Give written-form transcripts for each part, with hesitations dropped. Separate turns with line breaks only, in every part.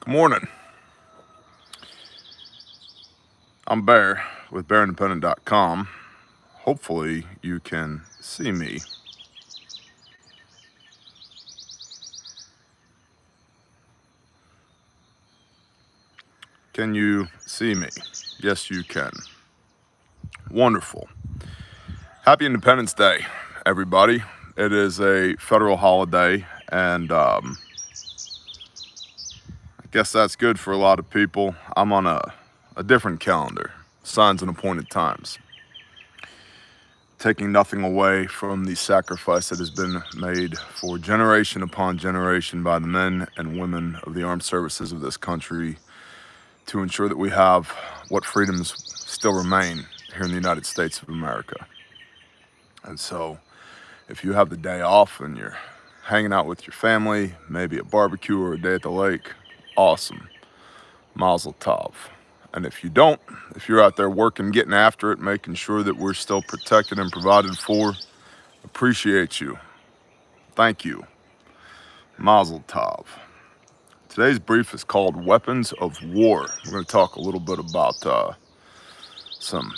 Good morning. I'm Bear with BearIndependent.com. Hopefully you can see me. Can you see me? Yes, you can. Wonderful. Happy Independence Day, everybody. It is a federal holiday, and I guess that's good for a lot of people. I'm on a different calendar, signs and appointed times. Taking nothing away from the sacrifice that has been made for generation upon generation by the men and women of the armed services of this country to ensure that we have what freedoms still remain here in the United States of America. And so if you have the day off and you're hanging out with your family, maybe a barbecue or a day at the lake, awesome. Mazel tov. And if you don't, if you're out there working, getting after it, making sure that we're still protected and provided for, appreciate you. Thank you. Mazel tov. Today's brief is called Weapons of War. We're going to talk a little bit about some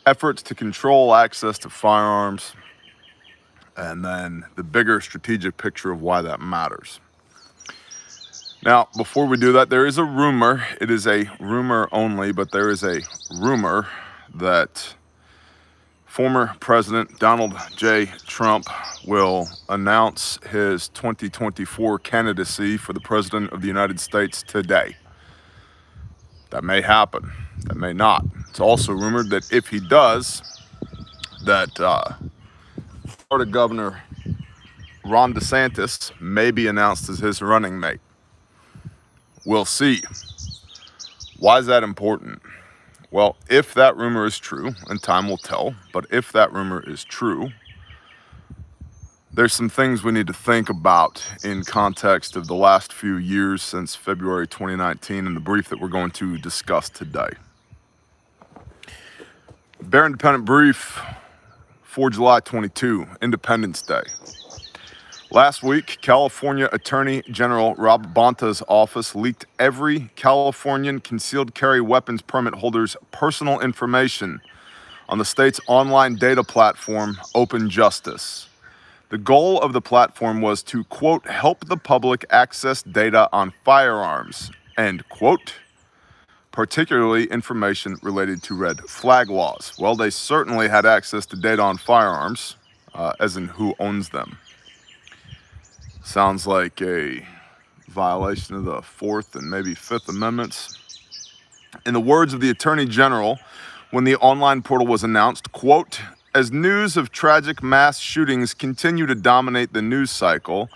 efforts to control access to firearms, and then the bigger strategic picture of why that matters. Now, before we do that, there is a rumor. It is a rumor only, but there is a rumor that former President Donald J. Trump will announce his 2024 candidacy for the President of the United States today. That may happen. That may not. It's also rumored that if he does, that Florida Governor Ron DeSantis may be announced as his running mate. We'll see. Why is that important? Well, if that rumor is true, and time will tell, but if that rumor is true, there's some things we need to think about in context of the last few years since February 2019 and the brief that we're going to discuss today. Bear Independent Brief, 4JUL22, Independence Day. Last week, California Attorney General Rob Bonta's office leaked every Californian concealed carry weapons permit holder's personal information on the state's online data platform, Open Justice. The goal of the platform was to, quote, help the public access data on firearms, end quote, particularly information related to red flag laws. Well, they certainly had access to data on firearms, as in who owns them. Sounds like a violation of the Fourth and maybe Fifth Amendments. In the words of the Attorney General, when the online portal was announced, quote, as news of tragic mass shootings continue to dominate the news cycle,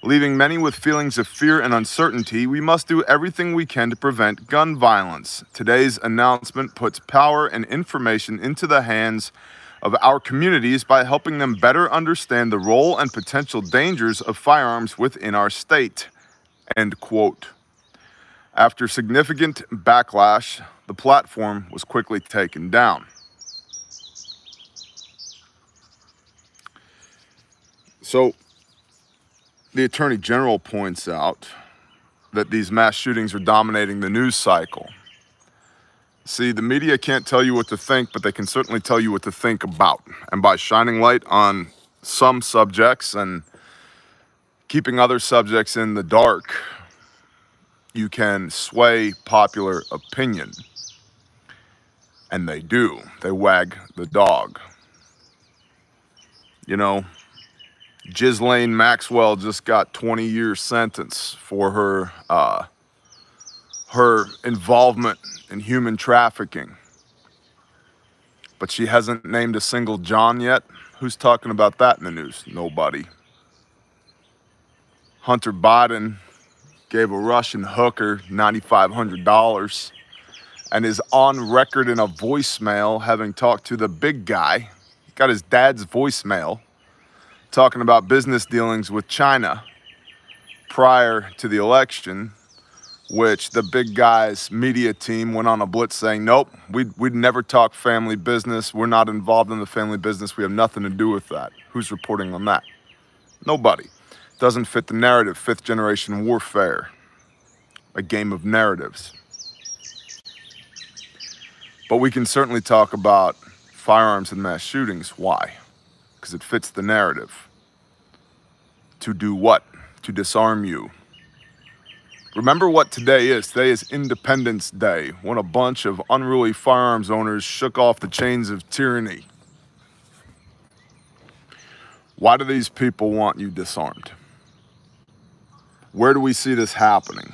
leaving many with feelings of fear and uncertainty, we must do everything we can to prevent gun violence. Today's announcement puts power and information into the hands of our communities by helping them better understand the role and potential dangers of firearms within our state, end quote. After significant backlash, the platform was quickly taken down. So, the Attorney General points out that these mass shootings are dominating the news cycle. See, the media can't tell you what to think, but they can certainly tell you what to think about. And by shining light on some subjects and keeping other subjects in the dark, you can sway popular opinion. And they do. They wag the dog. You know, Ghislaine Maxwell just got 20-year sentence for her involvement in human trafficking. But she hasn't named a single John yet. Who's talking about that in the news? Nobody. Hunter Biden gave a Russian hooker $9,500 and is on record in a voicemail having talked to the big guy. Got his dad's voicemail talking about business dealings with China prior to the election, which the big guy's media team went on a blitz saying, nope, we'd never talk family business. We're not involved in the family business. We have nothing to do with that. Who's reporting on that? Nobody. Doesn't fit the narrative, fifth generation warfare. a game of narratives. But we can certainly talk about firearms and mass shootings. Why? Because it fits the narrative. To do what? To disarm you. Remember what today is. Today is Independence Day, when a bunch of unruly firearms owners shook off the chains of tyranny. Why do these people want you disarmed? Where do we see this happening?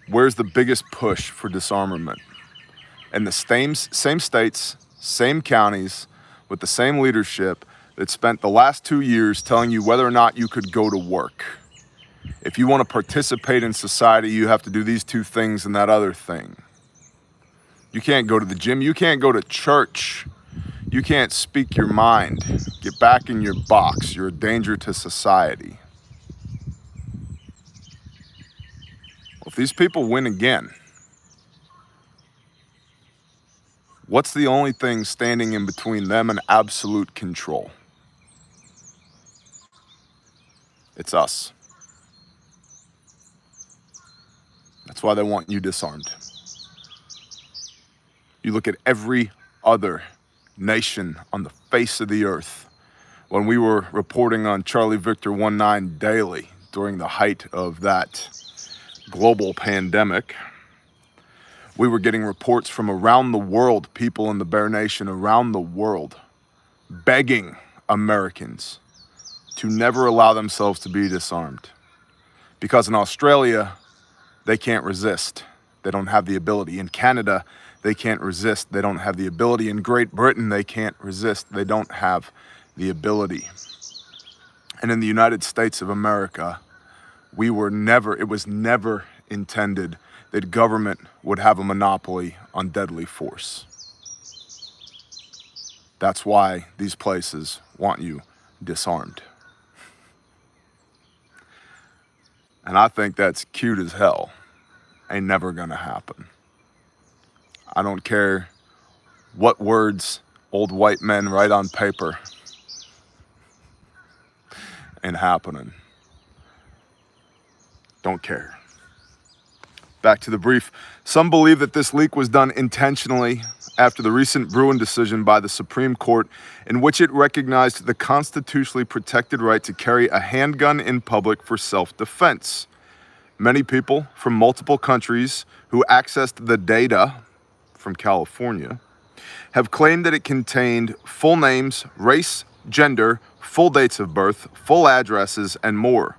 Where's the biggest push for disarmament? In the same states, same counties, with the same leadership that spent the last 2 years telling you whether or not you could go to work. If you want to participate in society, you have to do these 2 things and that other thing. You can't go to the gym. You can't go to church. You can't speak your mind. Get back in your box. You're a danger to society. Well, if these people win again, what's the only thing standing in between them and absolute control? It's us. That's why they want you disarmed. You look at every other nation on the face of the earth. When we were reporting on Charlie Victor 19 daily during the height of that global pandemic, we were getting reports from around the world, people in the Bear Nation around the world, begging Americans to never allow themselves to be disarmed. Because in Australia, they can't resist. They don't have the ability. In Canada, they can't resist. They don't have the ability. In Great Britain, they can't resist. They don't have the ability. And in the United States of America, it was never intended that government would have a monopoly on deadly force. That's why these places want you disarmed. And I think that's cute as hell. Ain't never gonna happen. I don't care what words old white men write on paper. Ain't happening. Don't care. Back to the brief. Some believe that this leak was done intentionally after the recent Bruin decision by the Supreme Court, in which it recognized the constitutionally protected right to carry a handgun in public for self-defense. Many people from multiple countries who accessed the data from California have claimed that it contained full names, race, gender, full dates of birth, full addresses, and more.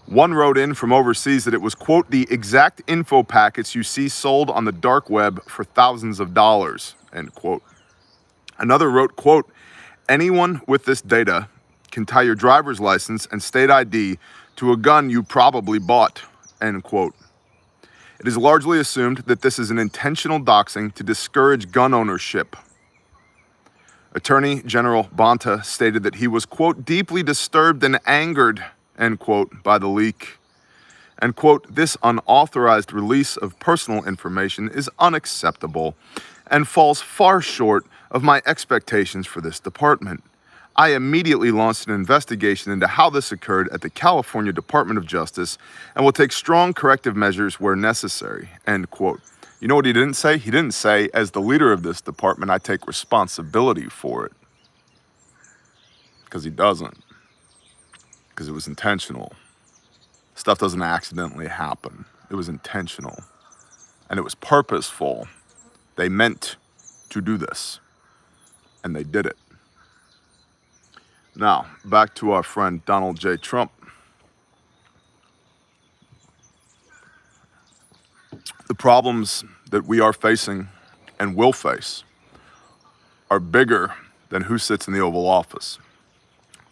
One wrote in from overseas that it was, quote, the exact info packets you see sold on the dark web for thousands of dollars, end quote. Another wrote, quote, anyone with this data can tie your driver's license and state ID to a gun you probably bought, end quote. It is largely assumed that this is an intentional doxing to discourage gun ownership. Attorney General Bonta stated that he was, quote, deeply disturbed and angered, end quote, by the leak. And, quote, this unauthorized release of personal information is unacceptable and falls far short of my expectations for this department. I immediately launched an investigation into how this occurred at the California Department of Justice and will take strong corrective measures where necessary, end quote. You know what he didn't say? He didn't say, as the leader of this department, I take responsibility for it. Because he doesn't. Because it was intentional. Stuff doesn't accidentally happen. It was intentional. And it was purposeful. They meant to do this. And they did it. Now, back to our friend Donald J. Trump. The problems that we are facing and will face are bigger than who sits in the Oval Office.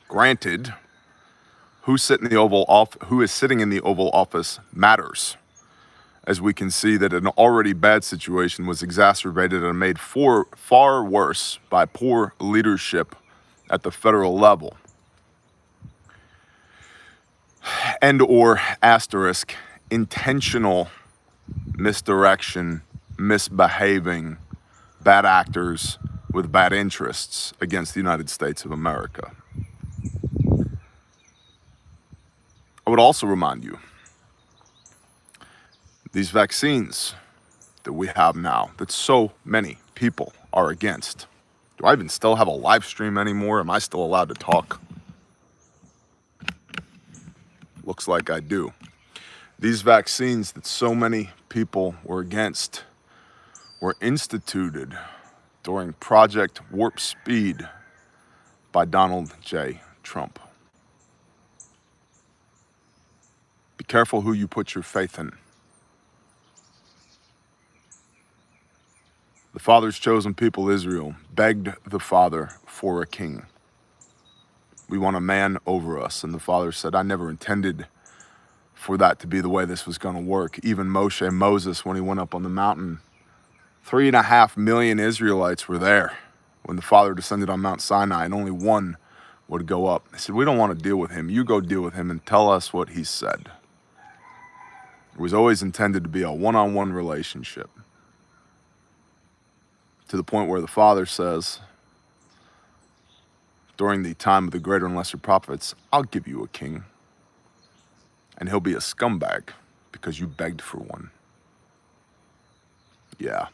Granted, who is sitting in the Oval Office matters, as we can see that an already bad situation was exacerbated and made far worse by poor leadership at the federal level. And or asterisk, intentional misdirection, misbehaving, bad actors with bad interests against the United States of America. I would also remind you These vaccines that we have now, that so many people are against. Do I even still have a live stream anymore? Am I still allowed to talk? Looks like I do. These vaccines that so many people were against were instituted during Project Warp Speed by Donald J. Trump. Be careful who you put your faith in. The Father's chosen people, Israel, begged the Father for a king. We want a man over us. And the Father said, I never intended for that to be the way this was going to work. Even Moses, when he went up on the mountain, 3.5 million Israelites were there when the Father descended on Mount Sinai, and only one would go up. He said, we don't want to deal with him. You go deal with him and tell us what he said. It was always intended to be a one-on-one relationship, to the point where the Father says, during the time of the greater and lesser prophets, I'll give you a king, and he'll be a scumbag because you begged for one. Yeah.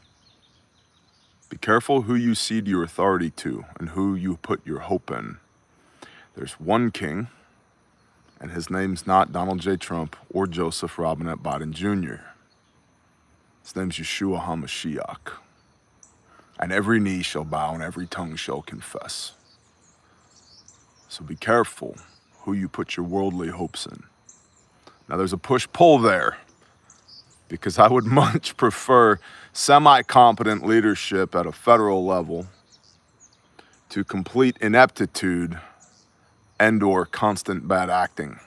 Be careful who you cede your authority to and who you put your hope in. There's one king, and his name's not Donald J. Trump or Joseph Robinette Biden Jr. His name's Yeshua HaMashiach. And every knee shall bow and every tongue shall confess. So be careful who you put your worldly hopes in. Now there's a push-pull there, because I would much prefer semi-competent leadership at a federal level to complete ineptitude and/or constant bad acting.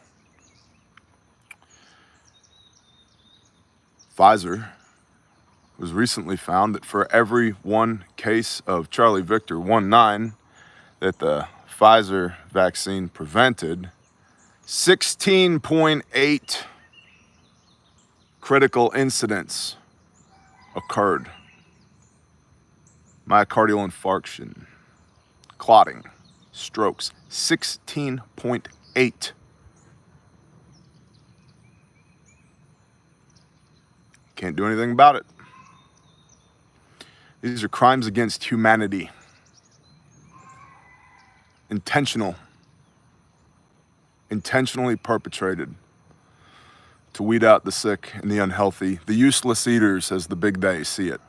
Pfizer was recently found that for every one case of Charlie Victor 19 that the Pfizer vaccine prevented, 16.8 critical incidents occurred. Myocardial infarction, clotting, strokes, 16.8. Can't do anything about it. These are crimes against humanity. Intentionally perpetrated to weed out the sick and the unhealthy, the useless eaters, as the big they see it.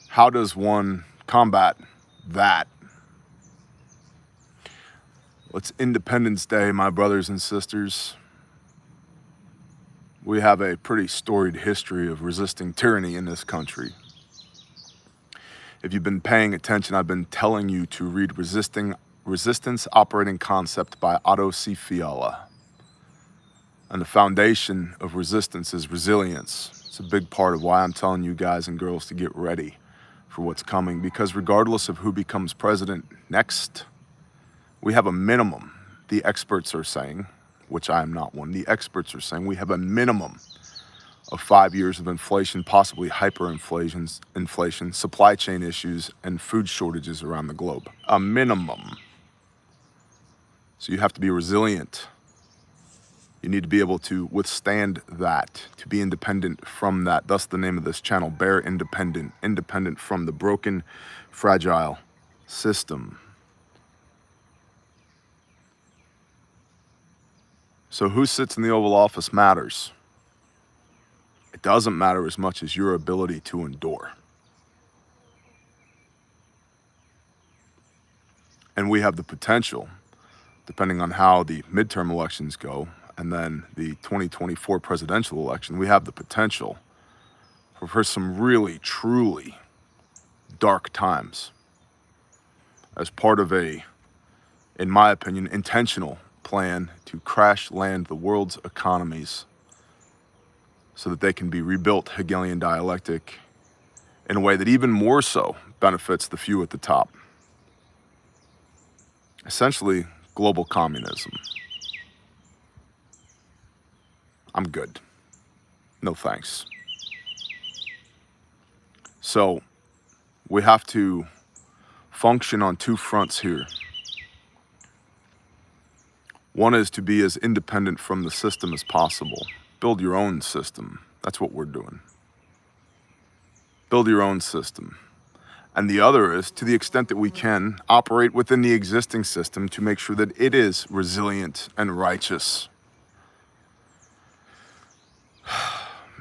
How does one combat that? Well, it's Independence Day, my brothers and sisters. We have a pretty storied history of resisting tyranny in this country. If you've been paying attention, I've been telling you to read Resistance Operating Concept by Otto C. Fiala. And the foundation of resistance is resilience. It's a big part of why I'm telling you guys and girls to get ready for what's coming, because regardless of who becomes president next, we have a minimum, the experts are saying, which I am not one, the experts are saying we have a minimum of 5 years of inflation, possibly hyperinflation, supply chain issues, and food shortages around the globe. A minimum. So you have to be resilient. You need to be able to withstand that, to be independent from that. Thus the name of this channel, Bear Independent, independent from the broken, fragile system. So who sits in the Oval Office matters. It doesn't matter as much as your ability to endure. And we have the potential, depending on how the midterm elections go, and then the 2024 presidential election, we have the potential for some really, truly dark times as part of a, in my opinion, intentional plan to crash land the world's economies so that they can be rebuilt Hegelian dialectic in a way that even more so benefits the few at the top. Essentially, global communism. I'm good. No thanks. So we have to function on two fronts here. One is to be as independent from the system as possible. build your own system. That's what we're doing. Build your own system. And the other is, to the extent that we can, operate within the existing system to make sure that it is resilient and righteous.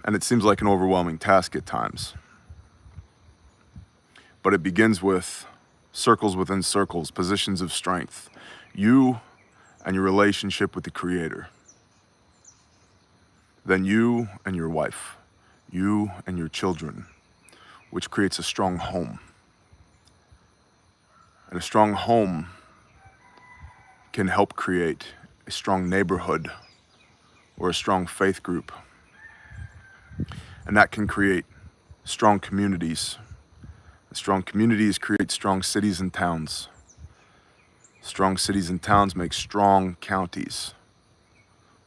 And it seems like an overwhelming task at times. But it begins with circles within circles, positions of strength. You and your relationship with the Creator. Then you and your wife. You and your children, which creates a strong home. And a strong home can help create a strong neighborhood or a strong faith group. And that can create strong communities. Strong communities create strong cities and towns. Strong cities and towns make strong counties,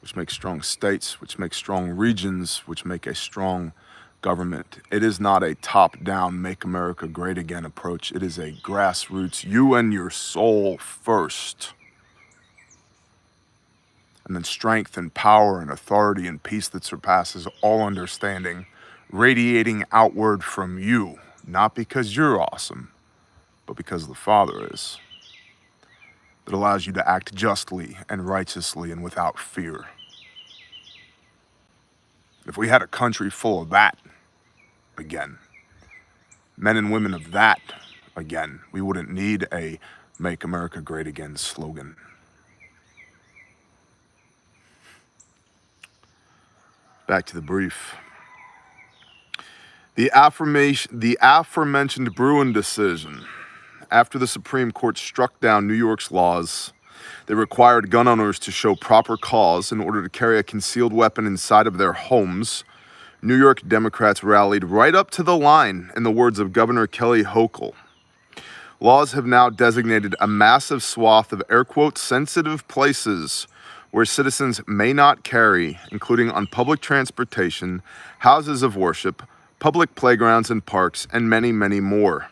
which make strong states, which make strong regions, which make a strong government. It is not a top-down, make America great again approach. It is a grassroots, you and your soul first. And then strength and power and authority and peace that surpasses all understanding, radiating outward from you, not because you're awesome, but because the Father is. That allows you to act justly and righteously and without fear. If we had a country full of that, again, men and women of that, again, we wouldn't need a Make America Great Again slogan. Back to the brief. The aforementioned Bruin decision, after the Supreme Court struck down New York's laws that required gun owners to show proper cause in order to carry a concealed weapon inside of their homes, New York Democrats rallied right up to the line, in the words of Governor Kelly Hochul. Laws have now designated a massive swath of air quote sensitive places where citizens may not carry, including on public transportation, houses of worship, public playgrounds and parks, and many, many more.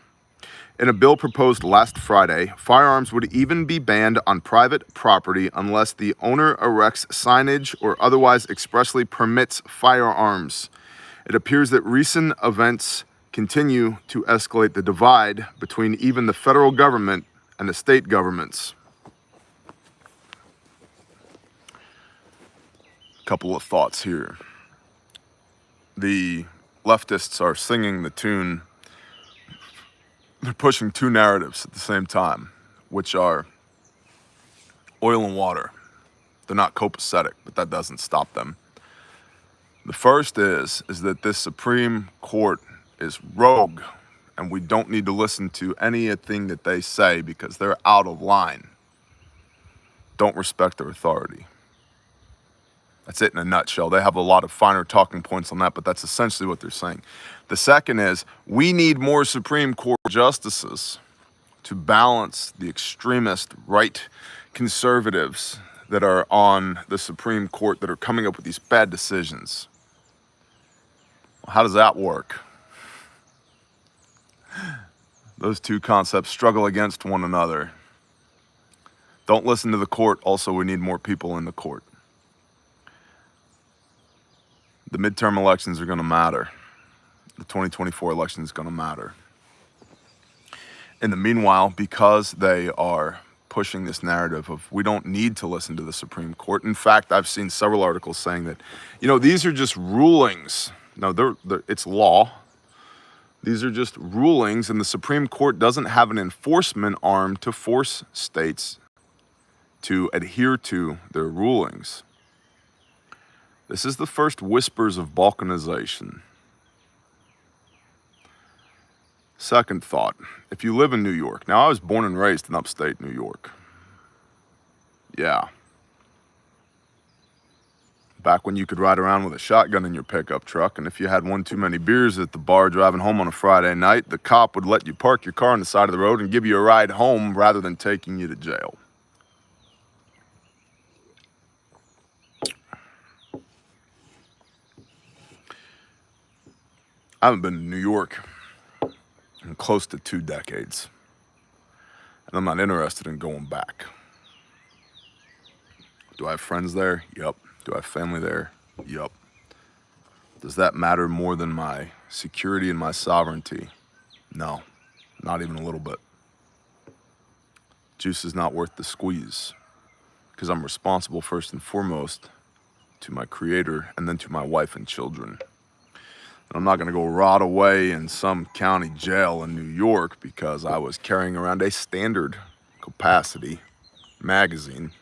In a bill proposed last Friday, firearms would even be banned on private property unless the owner erects signage or otherwise expressly permits firearms. It appears that recent events continue to escalate the divide between even the federal government and the state governments. A couple of thoughts here. The leftists are singing the tune. They're pushing two narratives at the same time, which are oil and water. They're not copacetic, but that doesn't stop them. The first is that this Supreme Court is rogue, and we don't need to listen to anything that they say because they're out of line. Don't respect their authority. That's it in a nutshell. They have a lot of finer talking points on that, but that's essentially what they're saying. The second is we need more Supreme Court justices to balance the extremist right conservatives that are on the Supreme Court that are coming up with these bad decisions. Well, how does that work? Those two concepts struggle against one another. Don't listen to the court. Also, we need more people in the court. The midterm elections are going to matter. The 2024 election is going to matter. In the meanwhile, because they are pushing this narrative of we don't need to listen to the Supreme Court. In fact, I've seen several articles saying that, these are just rulings. No, it's law. These are just rulings, and the Supreme Court doesn't have an enforcement arm to force states to adhere to their rulings. This is the first whispers of balkanization. Second thought, if you live in New York, now I was born and raised in upstate New York. Yeah. Back when you could ride around with a shotgun in your pickup truck, and if you had one too many beers at the bar driving home on a Friday night, the cop would let you park your car on the side of the road and give you a ride home rather than taking you to jail. I haven't been to New York in close to 2 decades, and I'm not interested in going back. Do I have friends there? Yup. Do I have family there? Yup. Does that matter more than my security and my sovereignty? No, not even a little bit. Juice is not worth the squeeze, because I'm responsible first and foremost to my creator and then to my wife and children. And I'm not gonna go rot away in some county jail in New York because I was carrying around a standard capacity magazine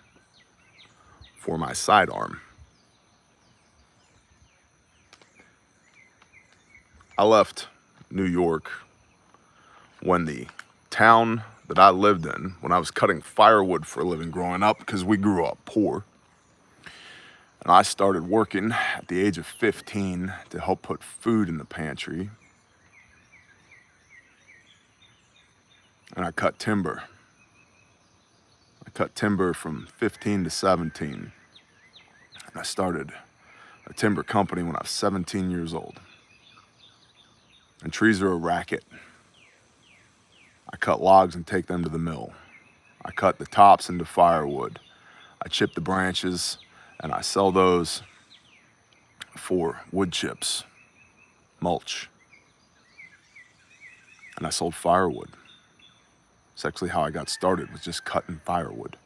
for my sidearm. I left New York when the town that I lived in, when I was cutting firewood for a living growing up, because we grew up poor, and I started working at the age of 15 to help put food in the pantry. And I cut timber. I cut timber from 15 to 17. And I started a timber company when I was 17 years old. And trees are a racket. I cut logs and take them to the mill. I cut the tops into firewood. I chip the branches and I sell those for wood chips, mulch. And I sold firewood. It's actually how I got started, was just cutting firewood.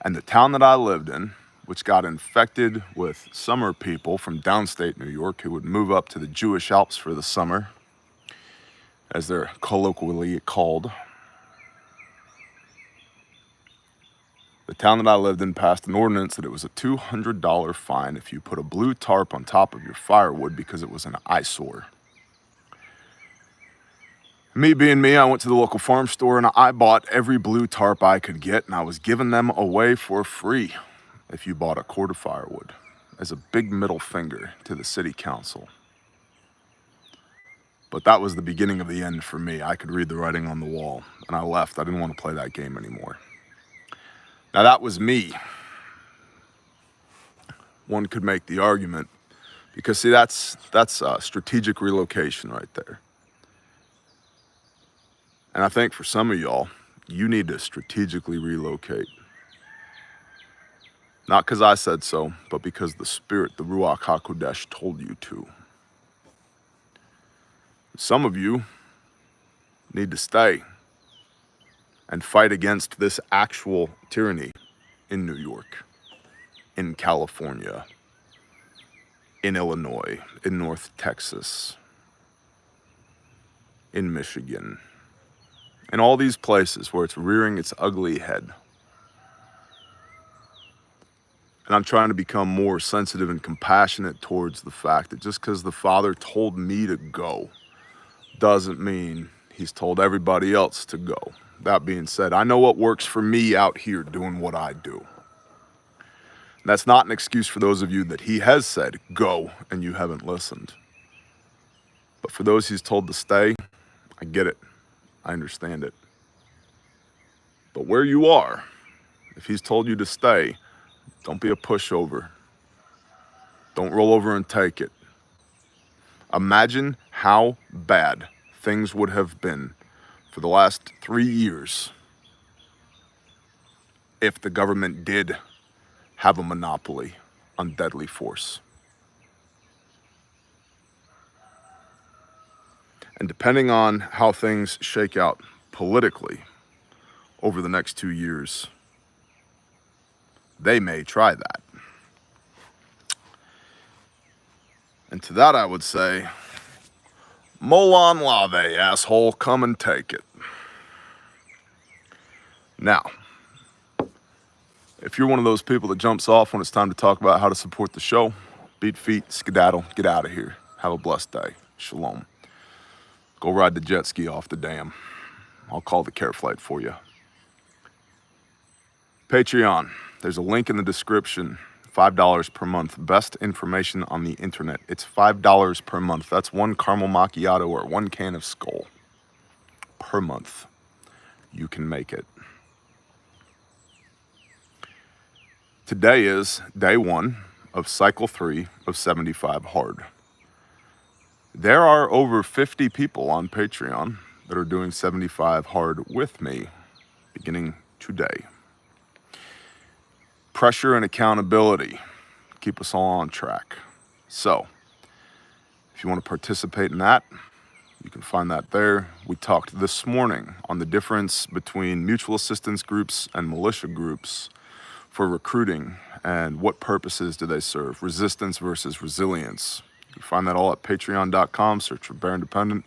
And the town that I lived in, which got infected with summer people from downstate New York who would move up to the Jewish Alps for the summer, as they're colloquially called. The town that I lived in passed an ordinance that it was a $200 fine if you put a blue tarp on top of your firewood because it was an eyesore. Me being me, I went to the local farm store and I bought every blue tarp I could get, and I was giving them away for free if you bought a quart of firewood, as a big middle finger to the city council. But that was the beginning of the end for me. I could read the writing on the wall, and I left. I didn't want to play that game anymore. Now that was me. One could make the argument, because see, that's strategic relocation right there. And I think for some of y'all, you need to strategically relocate. Not because I said so, but because the Spirit, the Ruach HaKodesh, told you to. Some of you need to stay and fight against this actual tyranny in New York, in California, in Illinois, in North Texas, in Michigan, in all these places where it's rearing its ugly head. And I'm trying to become more sensitive and compassionate towards the fact that just because the Father told me to go doesn't mean he's told everybody else to go. That being said, I know what works for me out here doing what I do. And that's not an excuse for those of you that he has said, go, and you haven't listened. But for those he's told to stay, I get it. I understand it. But where you are, if he's told you to stay, don't be a pushover. Don't roll over and take it. Imagine how bad things would have been for the last 3 years if the government did have a monopoly on deadly force. And depending on how things shake out politically over the next 2 years, they may try that. And to that I would say, Molon Lave, asshole, come and take it. Now, if you're one of those people that jumps off when it's time to talk about how to support the show, beat feet, skedaddle, get out of here. Have a blessed day. Shalom. Go ride the jet ski off the dam. I'll call the care flight for you. Patreon. There's a link in the description. $5 per month. Best information on the internet. It's $5 per month. That's one caramel macchiato or one can of Skull per month. You can make it. Today is day 1 of cycle 3 of 75 hard. There are over 50 people on Patreon that are doing 75 hard with me beginning today. Pressure and accountability keep us all on track. So if you want to participate in that, you can find that there. We talked this morning on the difference between mutual assistance groups and militia groups for recruiting and what purposes do they serve, resistance versus resilience. You can find that all at patreon.com, search for Bear Independent,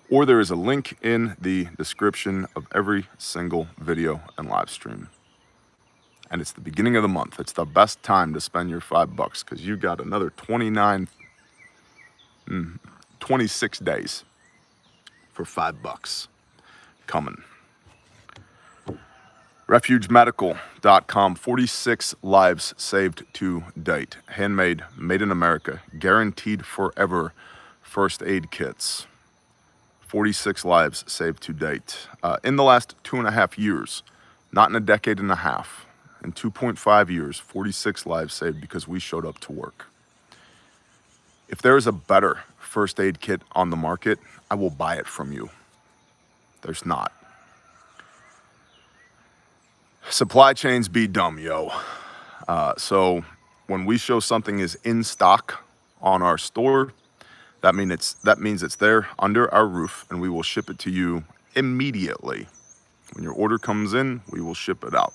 or there is a link in the description of every single video and live stream. And it's the beginning of the month. It's the best time to spend your $5 because you got another 26 days for $5 coming. Refugemedical.com, 46 lives saved to date. Handmade, made in America, guaranteed forever first aid kits. 46 lives saved to date. In the last 2.5 years, not in a decade and a half, in 2.5 years, 46 lives saved because we showed up to work. If there is a better first aid kit on the market, I will buy it from you. There's not. Supply chains be dumb, yo. So when we show something is in stock on our store, that means it's there under our roof and we will ship it to you immediately. When your order comes in, we will ship it out.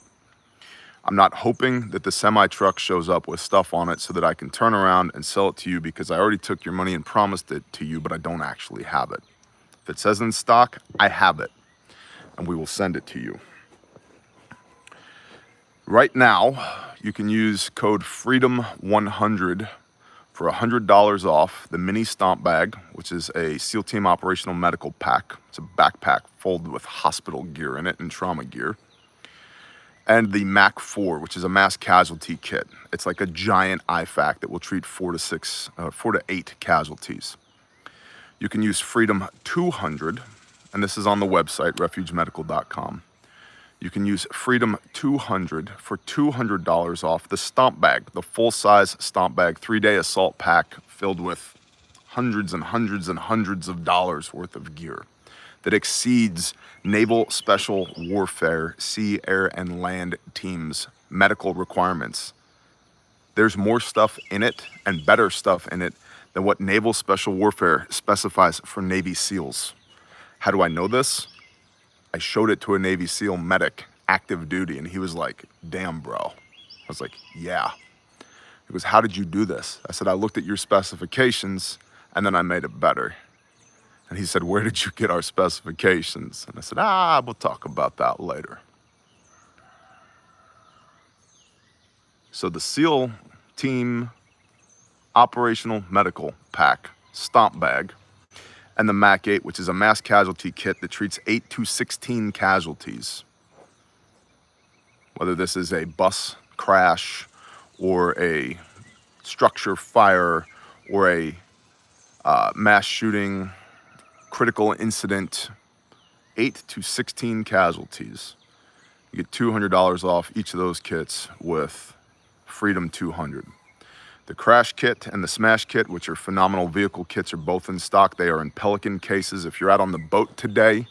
I'm not hoping that the semi truck shows up with stuff on it so that I can turn around and sell it to you because I already took your money and promised it to you, but I don't actually have it. If it says in stock, I have it and we will send it to you. Right now, you can use code FREEDOM100 for $100 off the mini stomp bag, which is a SEAL Team operational medical pack. It's a backpack folded with hospital gear in it and trauma gear. And the MAC 4, which is a mass casualty kit. It's like a giant IFAC that will treat 4 to 8 casualties. You can use FREEDOM200, and this is on the website, refugemedical.com. You can use FREEDOM200 for $200 off the stomp bag, the full-size stomp bag, 3-day assault pack filled with hundreds and hundreds and hundreds of dollars worth of gear that exceeds Naval Special Warfare, Sea, Air, and Land teams' medical requirements. There's more stuff in it and better stuff in it than what Naval Special Warfare specifies for Navy SEALs. How do I know this? I showed it to a Navy SEAL medic, active duty, and he was like, damn, bro. I was like, yeah. He goes, how did you do this? I said, I looked at your specifications and then I made it better. And he said, where did you get our specifications? And I said, we'll talk about that later. So the SEAL Team operational medical pack, stomp bag, and the MAC 8, which is a mass casualty kit that treats 8 to 16 casualties. Whether this is a bus crash or a structure fire or a mass shooting, critical incident, 8 to 16 casualties. You get $200 off each of those kits with FREEDOM200. The crash kit and the smash kit, which are phenomenal vehicle kits, are both in stock. They are in Pelican cases. If you're out on the boat today,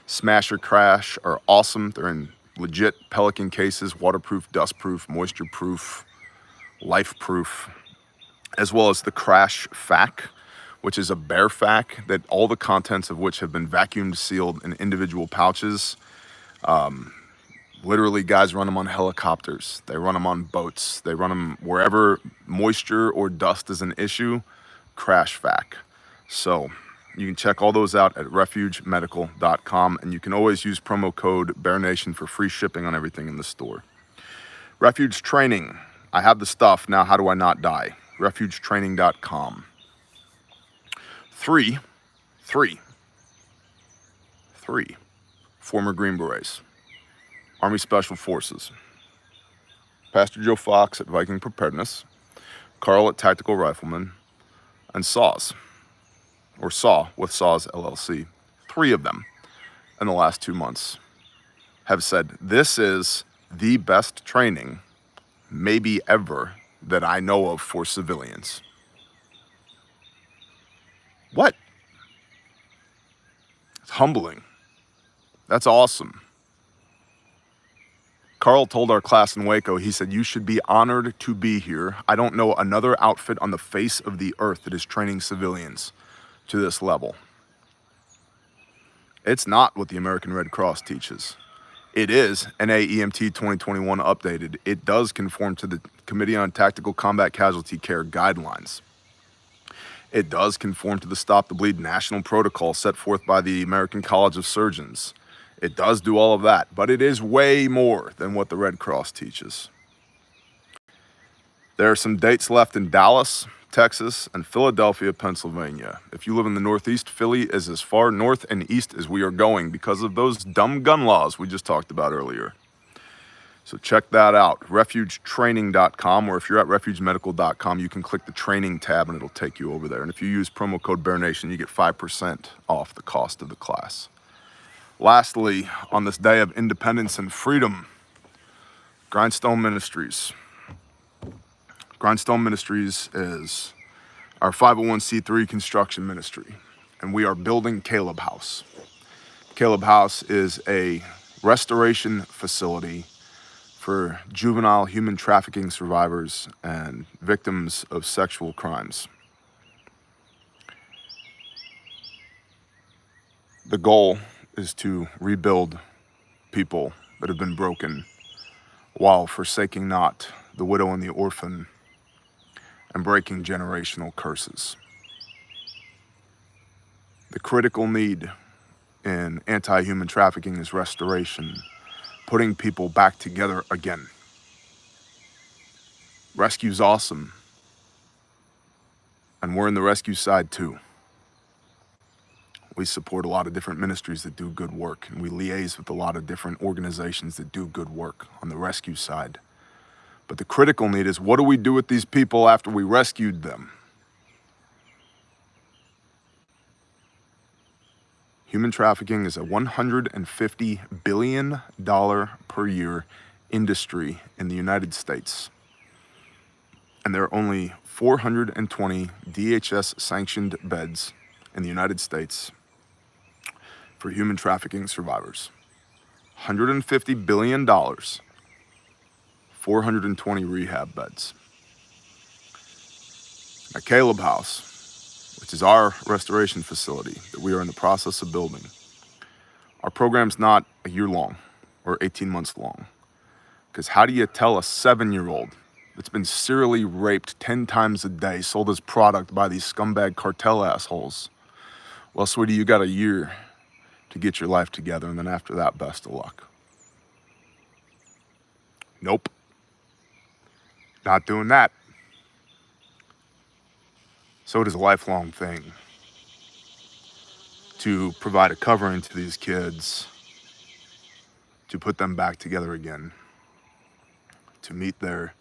smash or crash are awesome. They're in legit Pelican cases, waterproof, dustproof, moisture-proof, life-proof, as well as the crash FAC, which is a bear FAC that all the contents of which have been vacuumed sealed in individual pouches. Literally, guys run them on helicopters. They run them on boats. They run them wherever moisture or dust is an issue, crash FAC. So you can check all those out at refugemedical.com, and you can always use promo code BearNation for free shipping on everything in the store. Refuge training. I have the stuff. Now how do I not die? Refugetraining.com. Three former Green Berets. Army Special Forces. Pastor Joe Fox at Viking Preparedness, Carl at Tactical Rifleman, and Saws, or Saw with Saws LLC. 3 of them in the last 2 months have said, this is the best training, maybe ever, that I know of for civilians. What? It's humbling. That's awesome. Carl told our class in Waco, he said, "You should be honored to be here. I don't know another outfit on the face of the earth that is training civilians to this level." It's not what the American Red Cross teaches. It is NAEMT 2021 updated. It does conform to the Committee on Tactical Combat Casualty Care guidelines. It does conform to the Stop the Bleed national protocol set forth by the American College of Surgeons. It does do all of that, but it is way more than what the Red Cross teaches. There are some dates left in Dallas, Texas, and Philadelphia, Pennsylvania. If you live in the Northeast, Philly is as far north and east as we are going because of those dumb gun laws we just talked about earlier. So check that out, refugetraining.com, or if you're at refugemedical.com, you can click the training tab and it'll take you over there. And if you use promo code BearNation, you get 5% off the cost of the class. Lastly, on this day of independence and freedom, Grindstone Ministries. Grindstone Ministries is our 501c3 construction ministry, and we are building Caleb House. Caleb House is a restoration facility for juvenile human trafficking survivors and victims of sexual crimes. The goal is to rebuild people that have been broken while forsaking not the widow and the orphan and breaking generational curses. The critical need in anti-human trafficking is restoration, putting people back together again. Rescue's awesome, and we're in the rescue side too. We support a lot of different ministries that do good work, and we liaise with a lot of different organizations that do good work on the rescue side. But the critical need is, what do we do with these people after we rescued them? Human trafficking is a $150 billion per year industry in the United States. And there are only 420 DHS sanctioned beds in the United States for human trafficking survivors. $150 billion, 420 rehab beds. At Caleb House, which is our restoration facility that we are in the process of building, our program's not a year long or 18 months long. Because how do you tell a 7-year-old that's been serially raped 10 times a day, sold as product by these scumbag cartel assholes, well, sweetie, you got a year to get your life together, and then after that, best of luck. Nope. Not doing that. So it is a lifelong thing to provide a covering to these kids, to put them back together again, to meet their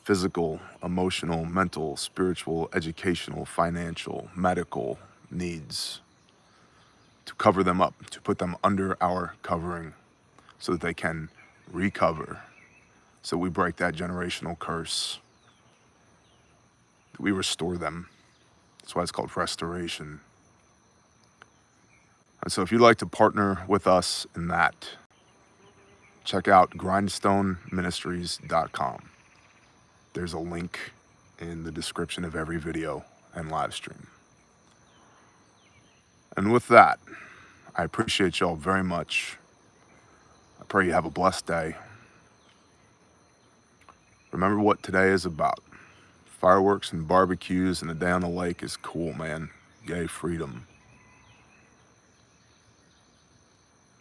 physical, emotional, mental, spiritual, educational, financial, medical needs, to cover them up, to put them under our covering so that they can recover, so we break that generational curse, that we restore them. That's why it's called restoration. And so if you'd like to partner with us in that, check out grindstoneministries.com. There's a link in the description of every video and live stream. And with that, I appreciate y'all very much. I pray you have a blessed day. Remember what today is about. Fireworks and barbecues and a day on the lake is cool, man. Yay, freedom.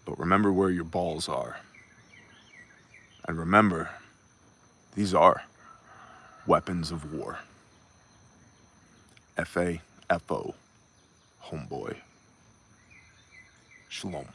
But remember where your balls are. And remember, these are weapons of war. FAFO, homeboy. Shalom.